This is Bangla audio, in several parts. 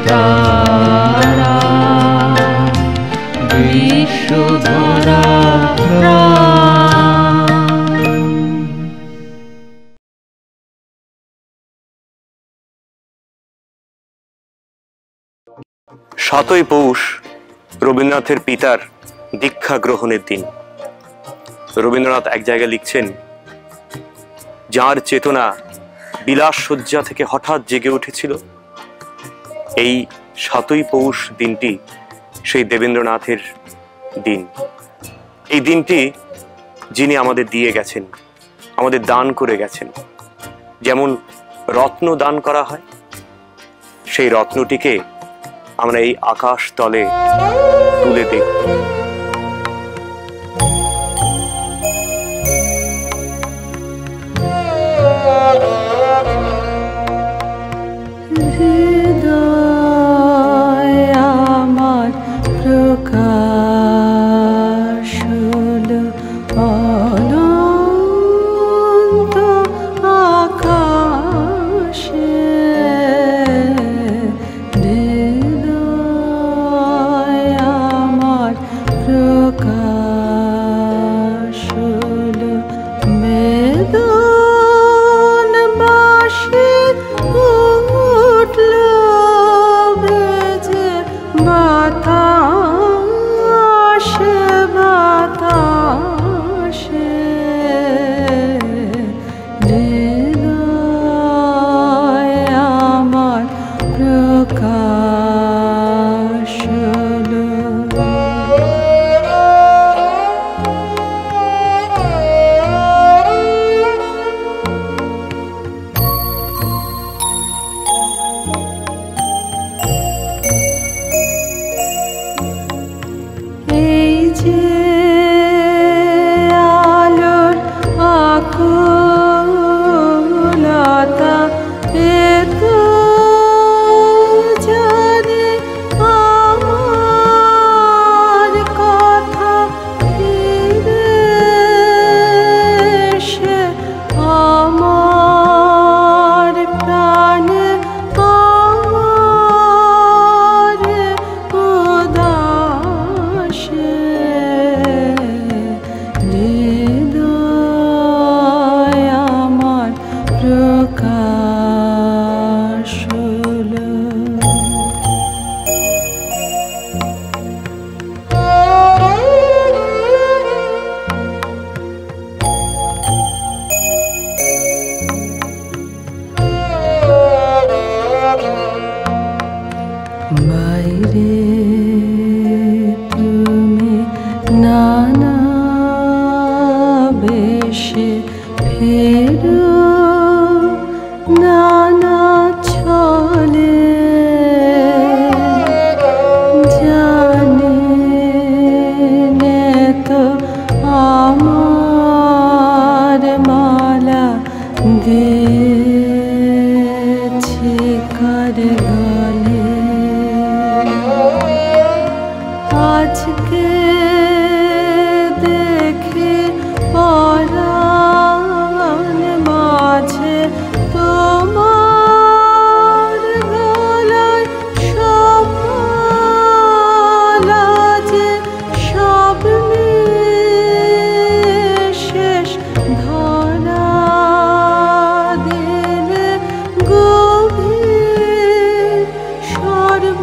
তারা বিশ্ব ভরা সাতই পৌষ রবীন্দ্রনাথের পিতার দীক্ষা গ্রহণের দিন। রবীন্দ্রনাথ এক জায়গায় লিখছেন, যার চেতনা বিলাস শয্যা থেকে হঠাৎ জেগে উঠেছিল, এই সাতই পৌষ দিনটি সেই দেবেন্দ্রনাথের দিন। এই দিনটি যিনি আমাদের দিয়ে গেছেন, আমাদের দান করে গেছেন। যেমন রত্ন দান করা হয়, সেই রত্নটিকে আমরা এই আকাশ তলে তুলে দেখব। হৃদয় আমার প্রকাশ হলো অনন্ত আকাশে। প্রকাশ হলো বেদন বাঁশি উঠল বেজে বাতাসে বাতাসে। হৃদয় আমার প্রকাশ হলো। এই যে আলোর আকুলতা, এ তো জানে আমার কথা ফিরে এসে আমার প্রাণে আমার উদাসে। হৃদয় আমার প্রকাশ হলো। বাইরে তুমি নানা বেশে ফেরো, নানা ছলে জানি নে তো আমার মালা দিয়েছি কার গলে। আজকে দেখে পরাণ মাঝে তোমার গলায় সফলা যে সব শেষ ধরা দিলে গভীর সর্বনাশে।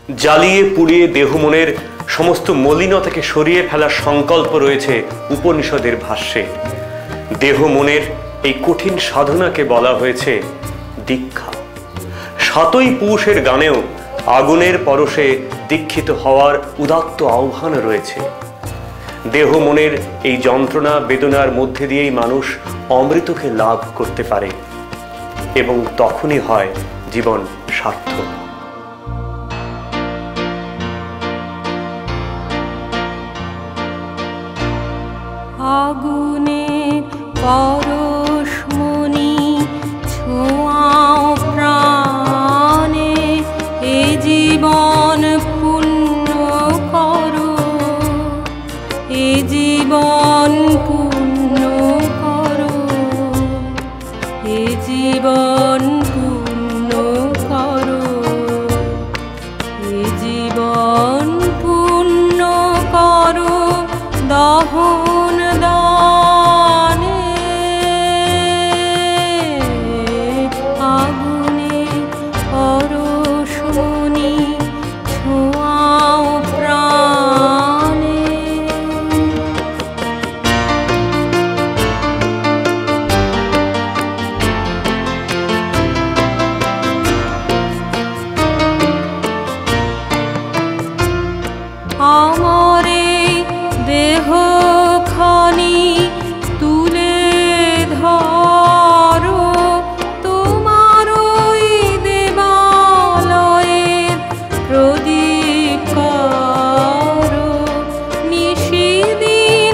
জ্বালিয়ে পুড়িয়ে দেহ মনের সমস্ত মলিনতাকে সরিয়ে ফেলার সংকল্প রয়েছে উপনিষদের ভাষ্যে। দেহ মনের এই কঠিন সাধনাকে বলা হয়েছে দীক্ষা। সাতই পৌষের গানেও আগুনের পরশে দীক্ষিত হওয়ার উদাত্ত আহ্বান রয়েছে। দেহ মনের এই যন্ত্রণা বেদনার মধ্যে দিয়েই মানুষ অমৃতকে লাভ করতে পারে এবং তখনই হয় জীবন সার্থক। আগুনের পরশমণি ছোঁয়াও প্রাণে, এ জীবন পূর্ণ করো, এ জীবন পূর্ণ করো, এ জীবন পূর্ণ করো, এ জীবন পূর্ণ করো দহন দানে। আগুনে পরশমণি ছোঁয়াও প্রাণে। আমরে দেহ খানি তুলে ধরো, তোমার ওই দেবালয়ের প্রদীপ করো। নিশিদিন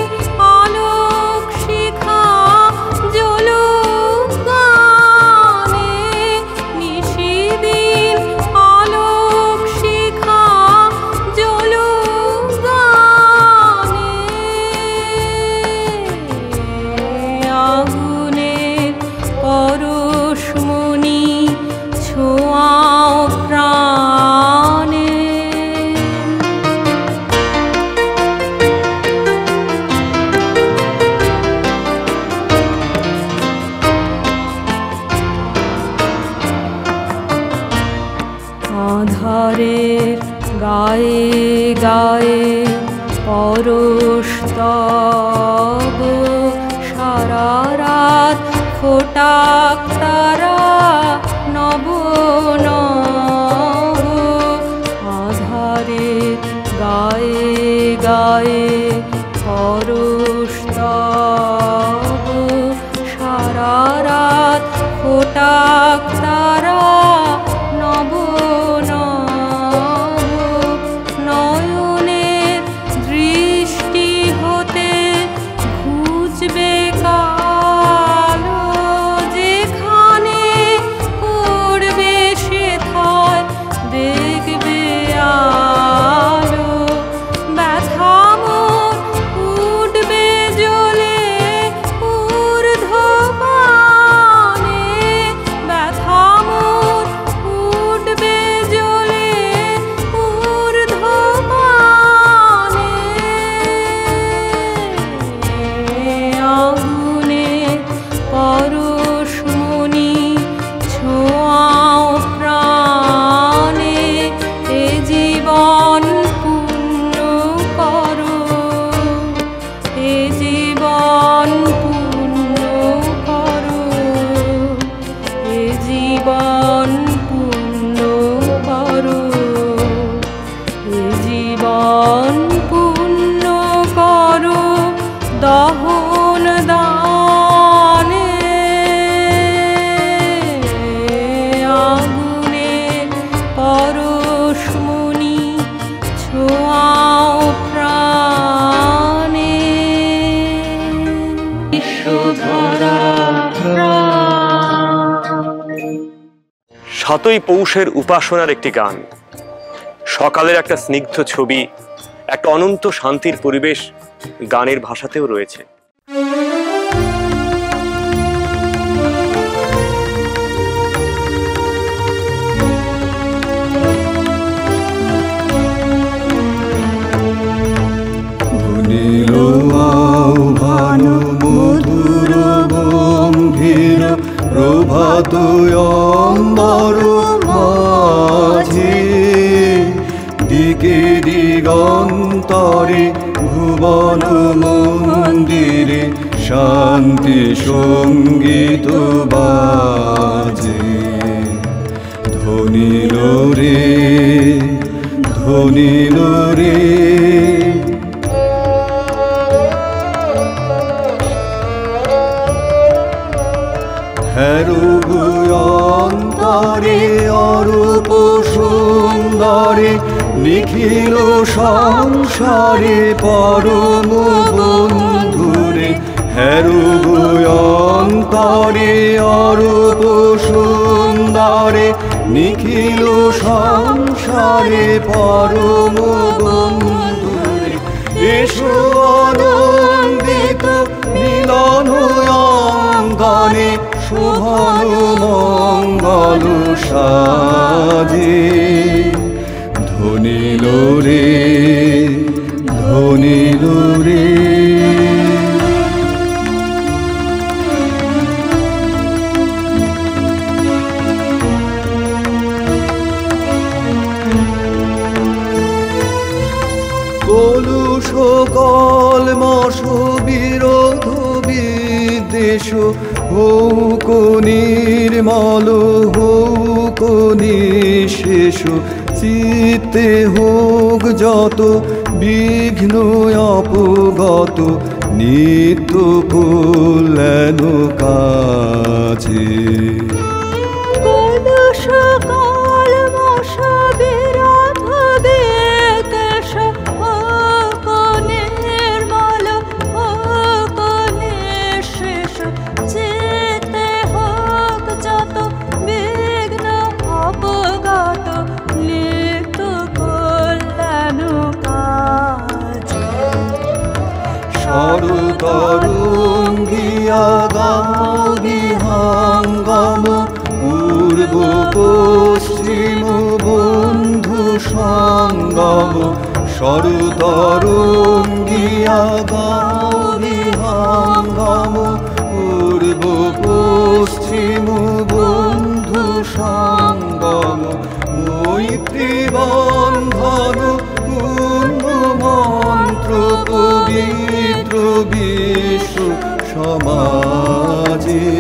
আলোক শিখা জ্বলুক গানে, নিশিদিন আলোক শিখা জ্বলুক গানে। আগুনের পরশমণি ছোঁয়াও প্রাণে। আধারের গায়ে গায়ে পরশ তব, সারা রাত ফোটাক তারা নব নব। আধারের গায়ে গায়ে পরশ তব, সারা রাত ফোটাক তারা নব নব। নয়নের দৃষ্টি হতে ঘুচবে কালো, যেখানে পড়বে সেথায় দেখবে আলো। ব্যথা মন উঠবে জ্বলে ঊর্ধ্বপানে, ব্যথা মন উঠবে জ্বলে ঊর্ধ্বপানে। আগুনের পরশমণি ছোঁয়াও প্রাণে, এ জীবন পূর্ণ করো, এ জীবন পূর্ণ করো, এ জীবন পূর্ণ করো, এ জীবন পূর্ণ করো দহন দানে। আগুনের পরশমণি ছোঁয়াও প্রাণে। সাতই পৌষের উপাসনার একটি গান, সকালের একটা স্নিগ্ধ ছবি, একটা অনন্ত শান্তির পরিবেশ গানের ভাষাতেও রয়েছে। মধুর গম্ভীর প্রভাত অম্বর মাঝে, দিকে দিগন্তরে ভুবন মন্দিরে শান্তি সঙ্গীত বাজে। ধ্বনিল রে ধ্বনিল রে অন্তরে অরূপ সুন্দরে নিখিল সংসারে পরম বন্ধুরে। অন্তরে অরূপ সুন্দরে নিখিল সংসারে পরম বন্ধুরে। এসো আনন্দিত মিলন অঙ্গনে শুভন মঙ্গল সাজে। ধ্বনিল রে ধ্বনিল রে কলুষ কলমশ বিরোধ বিদ্বেষ হৌক নির্মল হৌক নিঃশেষ। চিত্তে হোক যত বিঘ্ন অপগত নিত্য কল্যাণ কাজে। তরঙ্গিয়া গাও বিহঙ্গম পূর্ব পশ্চিম বন্ধু সঙ্গম। তরঙ্গিয়া গাও বিহঙ্গম পূর্ব পশ্চিম বন্ধু সঙ্গম। মৈত্রী বন্ধন মন্ত্র পবিত্র বিশ্ব সমাজে।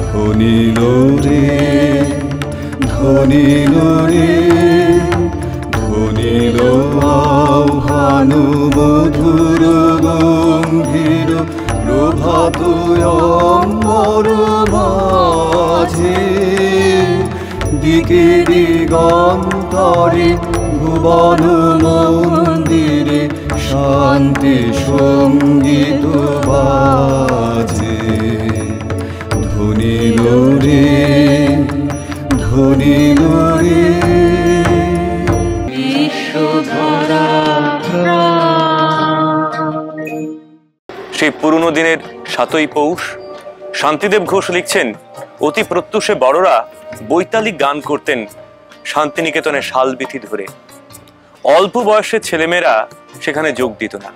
ধ্বনিল রে ধ্বনিল রে ধ্বনিল আহ্বান মধুর গম্ভীর প্রভাত অম্বর মাঝে। দিকে দিগন্তরে ভুবন মন্দিরে শান্তি সঙ্গীত বাজে। ধ্বনিল রে ধ্বনিল রে সেই পুরনো দিনের ৭ই পৌষ শান্তিদেব ঘোষ লিখছেন, অতি প্রত্যুষে বড়রা বৈতালিক গান করতেন শান্তিনিকেতনে শালবিথি ধরে। অল্প বয়সের ছেলেমেয়েরা সেখানে যোগ দিত না,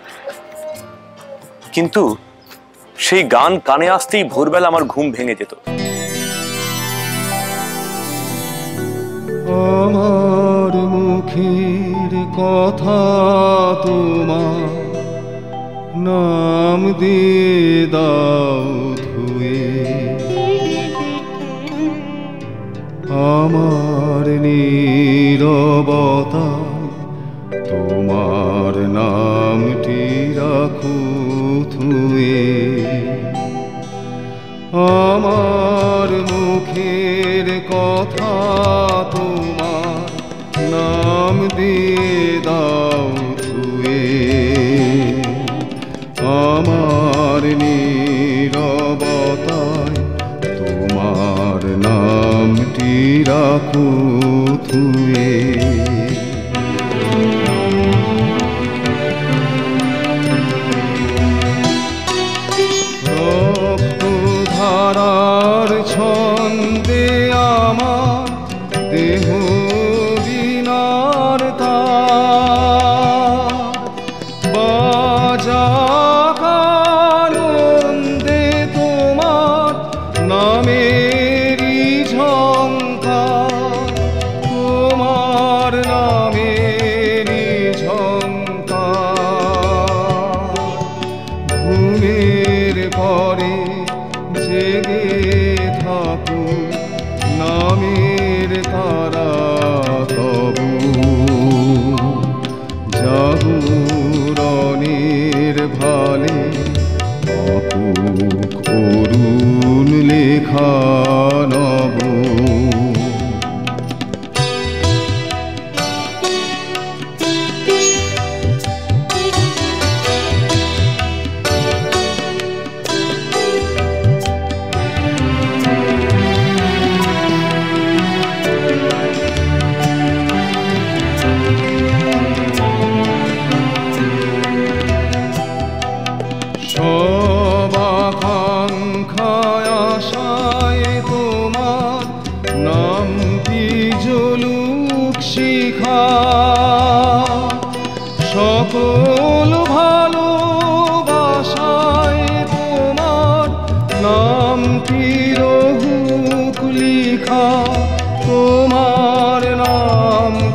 কিন্তু সেই গান কানে আসতেই ভোরবেলা আমার ঘুম ভেঙে যেত। আমার মুখের কথা তোমার নাম দিয়ে দাও ধুয়ে। আমার নীরবতা তোমার নামটি রাখো ধুয়ে। আমার মুখের কথা তোমার নাম দিয়ে দাও ধুয়ে। আমার নীরবতায় তোমার নামটি রাখো ধুয়ে। রক্তধারার ছন্দে আমার দেহ বিনার তার বাজাক আনন্দে তোমার নামেরই ঝংকার। তোমার নাম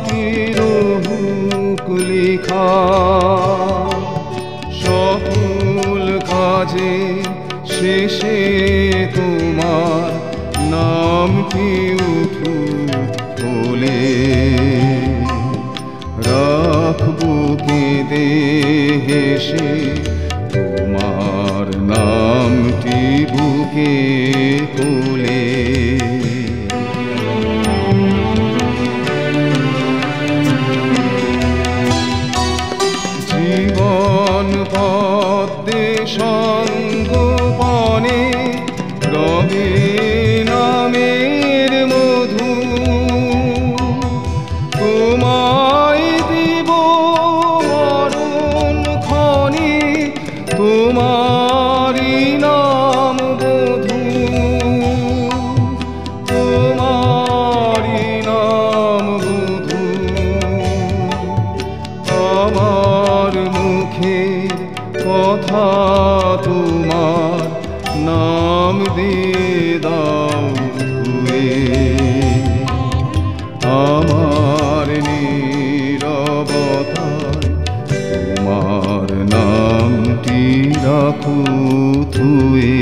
তিরহুক লিখা সকল কাজে শেষে তোমার নামটি উঠুক বলে রাখবো কেঁদে হেসে তোমার নামটি বুকে কোলে। জীবন পদ্মে সঙ্গোপনে রবে নামের মধু তোমায় দিব মরণ ক্ষণে তোমারি নাম বধূ তোমারি নাম বধূ। আমার মুখের কথা তোমার নাম দিয়ে দাও ধুয়ে আমার নীরবতায় তোমার নামটি রাখো ধুয়ে।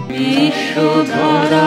বিশ্বধরা